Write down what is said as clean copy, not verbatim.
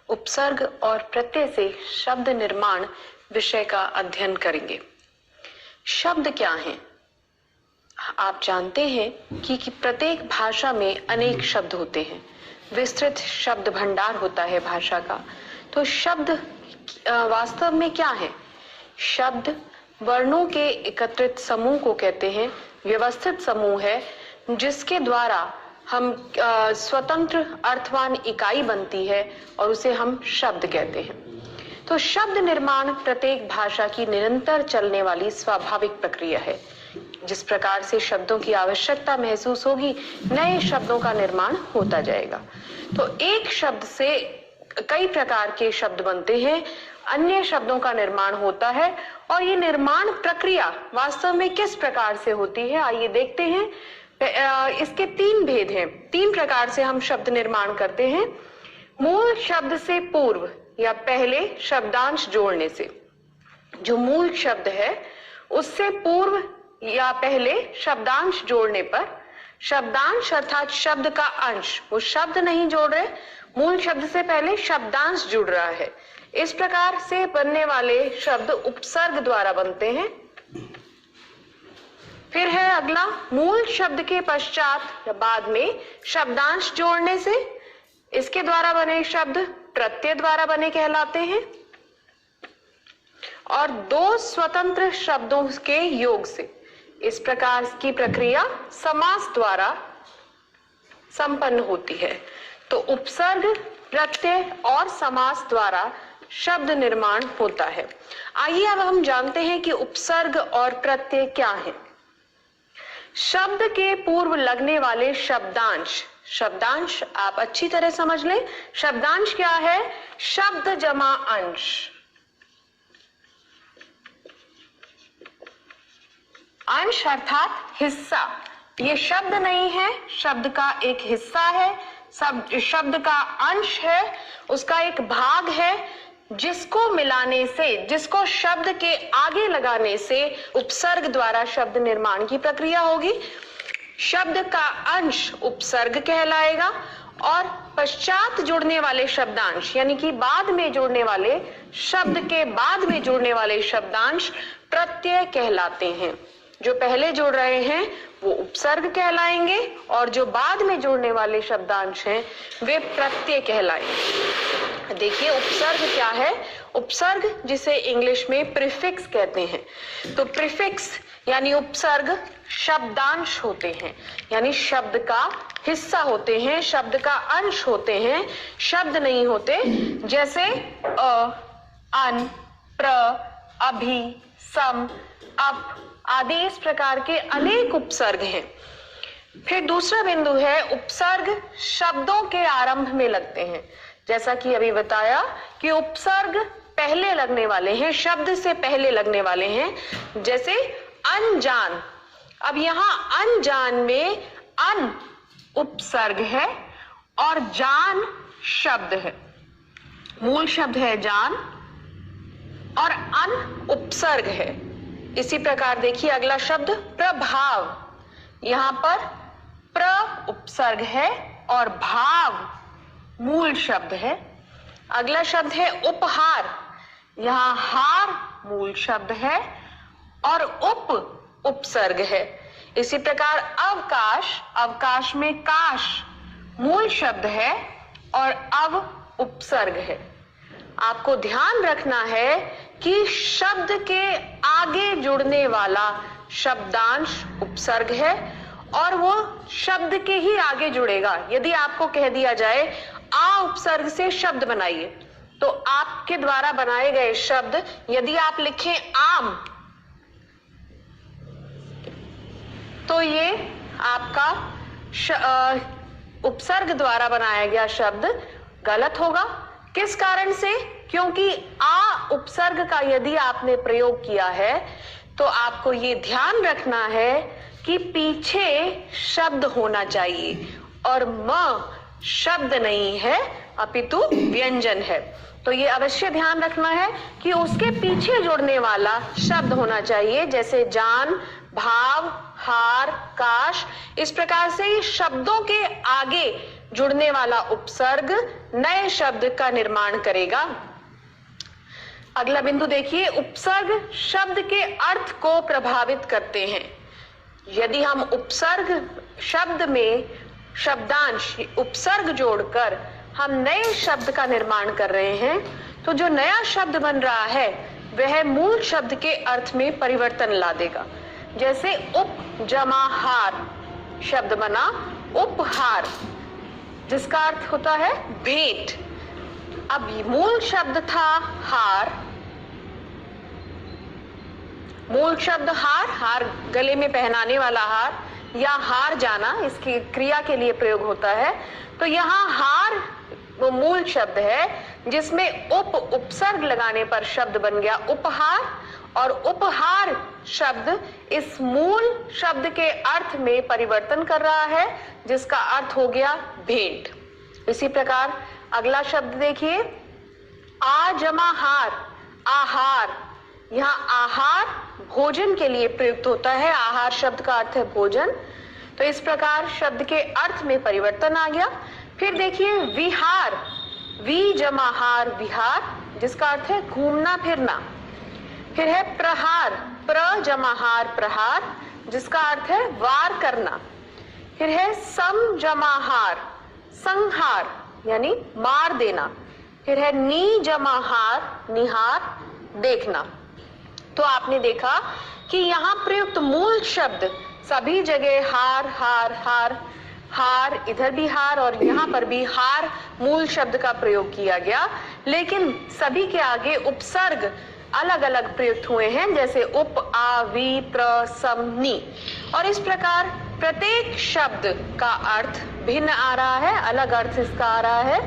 उपसर्ग और प्रत्यय से शब्द निर्माण विषय का अध्ययन करेंगे। शब्द क्या हैं? आप जानते हैं कि प्रत्येक भाषा में अनेक शब्द होते हैं, विस्तृत शब्द भंडार होता है भाषा का। तो शब्द वास्तव में क्या है? शब्द वर्णों के एकत्रित समूह को कहते हैं, व्यवस्थित समूह है जिसके द्वारा हम स्वतंत्र अर्थवान इकाई बनती है और उसे हम शब्द कहते हैं। तो शब्द निर्माण प्रत्येक भाषा की निरंतर चलने वाली स्वाभाविक प्रक्रिया है। जिस प्रकार से शब्दों की आवश्यकता महसूस होगी, नए शब्दों का निर्माण होता जाएगा। तो एक शब्द से कई प्रकार के शब्द बनते हैं, अन्य शब्दों का निर्माण होता है। और ये निर्माण प्रक्रिया वास्तव में किस प्रकार से होती है, आइए देखते हैं। इसके तीन भेद हैं। तीन प्रकार से हम शब्द निर्माण करते हैं। मूल शब्द से पूर्व या पहले शब्दांश जोड़ने से। जो मूल शब्द है उससे पूर्व या पहले शब्दांश जोड़ने पर, शब्दांश अर्थात शब्द का अंश, वो शब्द नहीं जोड़ रहे, मूल शब्द से पहले शब्दांश जुड़ रहा है। इस प्रकार से बनने वाले शब्द उपसर्ग द्वारा बनते हैं। फिर है अगला, मूल शब्द के पश्चात या बाद में शब्दांश जोड़ने से। इसके द्वारा बने शब्द प्रत्यय द्वारा बने कहलाते हैं। और दो स्वतंत्र शब्दों के योग से। इस प्रकार की प्रक्रिया समास द्वारा संपन्न होती है। तो उपसर्ग, प्रत्यय और समास द्वारा शब्द निर्माण होता है। आइए अब हम जानते हैं कि उपसर्ग और प्रत्यय क्या है। शब्द के पूर्व लगने वाले शब्दांश, शब्दांश आप अच्छी तरह समझ लें। शब्दांश क्या है? शब्द जमा अंश। अंश अर्थात हिस्सा। ये शब्द नहीं है, शब्द का एक हिस्सा है, शब्द का अंश है, उसका एक भाग है, जिसको मिलाने से, जिसको शब्द के आगे लगाने से उपसर्ग द्वारा शब्द निर्माण की प्रक्रिया होगी। शब्द का अंश उपसर्ग कहलाएगा और पश्चात जुड़ने वाले शब्दांश यानी कि बाद में जुड़ने वाले, शब्द के बाद में जुड़ने वाले शब्दांश प्रत्यय कहलाते हैं। जो पहले जुड़ रहे हैं वो उपसर्ग कहलाएंगे और जो बाद में जुड़ने वाले शब्दांश हैं वे प्रत्यय कहलाएंगे। देखिए उपसर्ग क्या है? उपसर्ग जिसे इंग्लिश में प्रीफिक्स कहते हैं। तो प्रीफिक्स यानी उपसर्ग शब्दांश होते हैं, यानी शब्द का हिस्सा होते हैं, शब्द का अंश होते हैं, शब्द नहीं होते। जैसे अन, प्र, अभि, सम, अप आदि इस प्रकार के अनेक उपसर्ग हैं। फिर दूसरा बिंदु है, उपसर्ग शब्दों के आरंभ में लगते हैं। जैसा कि अभी बताया कि उपसर्ग पहले लगने वाले हैं, शब्द से पहले लगने वाले हैं। जैसे अनजान, अब यहाँ अनजान में अन उपसर्ग है और जान शब्द है। मूल शब्द है जान और अन उपसर्ग है। इसी प्रकार देखिए अगला शब्द प्रभाव। यहां पर प्र उपसर्ग है और भाव मूल शब्द है। अगला शब्द है उपहार। यहां हार मूल शब्द है और उप उपसर्ग है। इसी प्रकार अवकाश, अवकाश में काश मूल शब्द है और अव उपसर्ग है। आपको ध्यान रखना है कि शब्द के आगे जुड़ने वाला शब्दांश उपसर्ग है और वो शब्द के ही आगे जुड़ेगा। यदि आपको कह दिया जाए आ उपसर्ग से शब्द बनाइए, तो आपके द्वारा बनाए गए शब्द यदि आप लिखें आम, तो ये आपका उपसर्ग द्वारा बनाया गया शब्द गलत होगा। किस कारण से? क्योंकि आ उपसर्ग का यदि आपने प्रयोग किया है तो आपको ये ध्यान रखना है कि पीछे शब्द होना चाहिए और म शब्द नहीं है अपितु व्यंजन है। तो ये अवश्य ध्यान रखना है कि उसके पीछे जुड़ने वाला शब्द होना चाहिए। जैसे जान, भाव, हार, काश, इस प्रकार से शब्दों के आगे जुड़ने वाला उपसर्ग नए शब्द का निर्माण करेगा। अगला बिंदु देखिए, उपसर्ग शब्द के अर्थ को प्रभावित करते हैं। यदि हम उपसर्ग शब्द में शब्दांश उपसर्ग जोड़कर हम नए शब्द का निर्माण कर रहे हैं, तो जो नया शब्द बन रहा है वह मूल शब्द के अर्थ में परिवर्तन ला देगा। जैसे उप जमा हार शब्द बना उपहार, जिसका अर्थ होता है भेंट। अब मूल शब्द था हार, मूल शब्द हार, हार गले में पहनाने वाला हार या हार जाना, इसकी क्रिया के लिए प्रयोग होता है। तो यहाँ हार वो मूल शब्द है जिसमें उपसर्ग लगाने पर शब्द बन गया उपहार, और उपहार शब्द इस मूल शब्द के अर्थ में परिवर्तन कर रहा है जिसका अर्थ हो गया भेंट। इसी प्रकार अगला शब्द देखिए, आ जमा हार आहार। यहाँ आहार भोजन के लिए प्रयुक्त होता है, आहार शब्द का अर्थ है भोजन। तो इस प्रकार शब्द के अर्थ में परिवर्तन आ गया। फिर देखिए विहार, वी जमा हार विहार, जिसका अर्थ है घूमना फिरना। फिर है प्रहार, प्र जमा हार प्रहार, जिसका अर्थ है वार करना। फिर है सम जमा हार संहार, यानी मार देना। फिर है नी जमा हार निहार, देखना। तो आपने देखा कि यहाँ प्रयुक्त मूल शब्द सभी जगह हार हार हार, हार इधर भी हार और यहाँ पर भी हार मूल शब्द का प्रयोग किया गया, लेकिन सभी के आगे उपसर्ग अलग अलग प्रयुक्त हुए हैं, जैसे उप, आ, वी, प्र, सम, नी। और इस प्रकार प्रत्येक शब्द का अर्थ भिन्न आ रहा है, अलग अर्थ इसका आ रहा है।